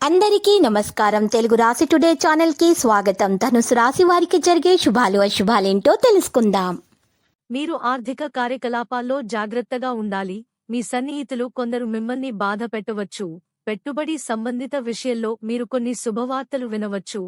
అందరికీ నమస్కారం. తెలుగు రాశి టుడే ఛానల్ కి స్వాగతం. ధనుసు రాశి వారికి జరిగే శుభాలు అశుభాలేంటో తెలుసుకుందాం. మీరు ఆర్థిక కార్యకలాపాల్లో జాగ్రత్తగా ఉండాలి. మీ సన్నిహితులు కొందరు మిమ్మల్ని బాధ పెట్టవచ్చు. పెట్టుబడి సంబంధిత విషయంలో మీరు కొన్ని శుభవార్తలు వినవచ్చు.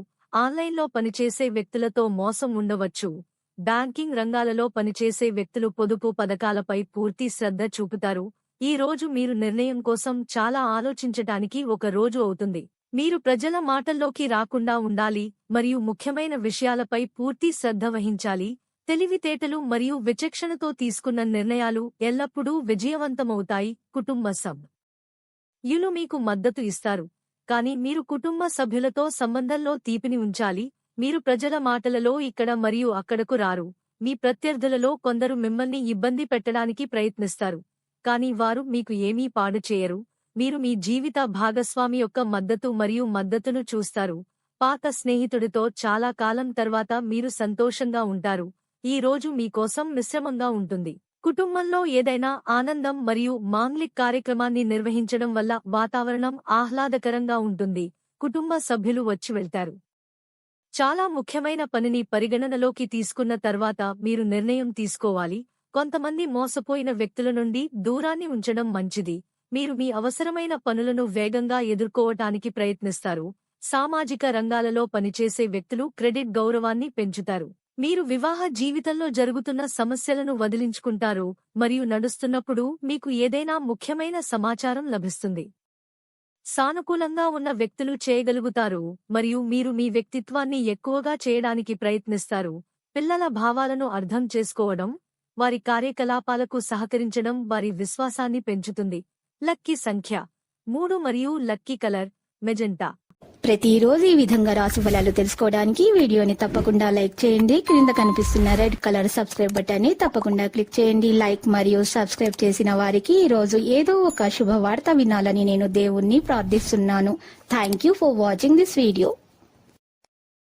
ఆన్లైన్లో పనిచేసే వ్యక్తులతో మోసం ఉండవచ్చు. బ్యాంకింగ్ రంగాలలో పనిచేసే వ్యక్తులు పొదుపు పథకాలపై పూర్తి శ్రద్ధ చూపుతారు. ఈ రోజు మీరు నిర్ణయం కోసం చాలా ఆలోచించటానికి ఒక రోజు అవుతుంది. మీరు ప్రజల మాటల్లోకి రాకుండా ఉండాలి మరియు ముఖ్యమైన విషయాలపై పూర్తి శ్రద్ధ వహించాలి. తెలివితేటలు మరియు విచక్షణతో తీసుకున్న నిర్ణయాలు ఎల్లప్పుడూ విజయవంతమవుతాయి. కుటుంబ సభ్యులు మీకు మద్దతు ఇస్తారు, కానీ మీరు కుటుంబ సభ్యులతో సంబంధంలో తీపిని ఉంచాలి. మీరు ప్రజల మాటలలో ఇక్కడ మరియు అక్కడకు రారు. మీ ప్రత్యర్థులలో కొందరు మిమ్మల్ని ఇబ్బంది పెట్టడానికి ప్రయత్నిస్తారు, కానీ వారు మీకు ఏమీ పాడు చేయరు. మీరు మీ జీవిత భాగస్వామి యొక్క మద్దతు మరియు మద్దతును చూస్తారు. పాత స్నేహితుడితో చాలా కాలం తర్వాత మీరు సంతోషంగా ఉంటారు. ఈ రోజు మీకోసం మిశ్రమంగా ఉంటుంది. కుటుంబంలో ఏదైనా ఆనందం మరియు మాంగ్లిక్ కార్యక్రమాన్ని నిర్వహించడం వల్ల వాతావరణం ఆహ్లాదకరంగా ఉంటుంది. కుటుంబ సభ్యులు వచ్చి వెళ్తారు. చాలా ముఖ్యమైన పనిని పరిగణనలోకి తీసుకున్న తర్వాత మీరు నిర్ణయం తీసుకోవాలి. కొంతమంది మోసపోయిన వ్యక్తుల నుండి దూరాన్ని ఉంచడం మంచిది. మీరు మీ అవసరమైన పనులను వేగంగా ఎదుర్కోవటానికి ప్రయత్నిస్తారు. సామాజిక రంగాలలో పనిచేసే వ్యక్తులు క్రెడిట్ గౌరవాన్ని పెంచుతారు. మీరు వివాహ జీవితంలో జరుగుతున్న సమస్యలను వదిలించుకుంటారు మరియు నడుస్తున్నప్పుడు మీకు ఏదైనా ముఖ్యమైన సమాచారం లభిస్తుంది. సానుకూలంగా ఉన్న వ్యక్తులు చేయగలుగుతారు మరియు మీరు మీ వ్యక్తిత్వాన్ని ఎక్కువగా చేయడానికి ప్రయత్నిస్తారు. పిల్లల భావాలను అర్థం చేసుకోవడం, వారి కార్యకలాపాలకు సహకరించడం వారి విశ్వాసాన్ని పెంచుతుంది. లక్కీ సంఖ్య 3 మరియు లక్కీ కలర్ మెజెంటా. ప్రతిరోజు ఈ విధంగా రాశి ఫలాలు తెలుసుకోవడానికి వీడియోని తప్పకుండా లైక్ చేయండి. క్రింద కనిపిస్తున్న రెడ్ కలర్ సబ్స్క్రైబ్ బటన్ ని తప్పకుండా క్లిక్ చేయండి. లైక్ మరియు సబ్స్క్రైబ్ చేసిన వారికి ఈ రోజు ఏదో ఒక శుభవార్త వినాలని నేను దేవుణ్ణి ప్రార్థిస్తున్నాను. Thank you for watching this video.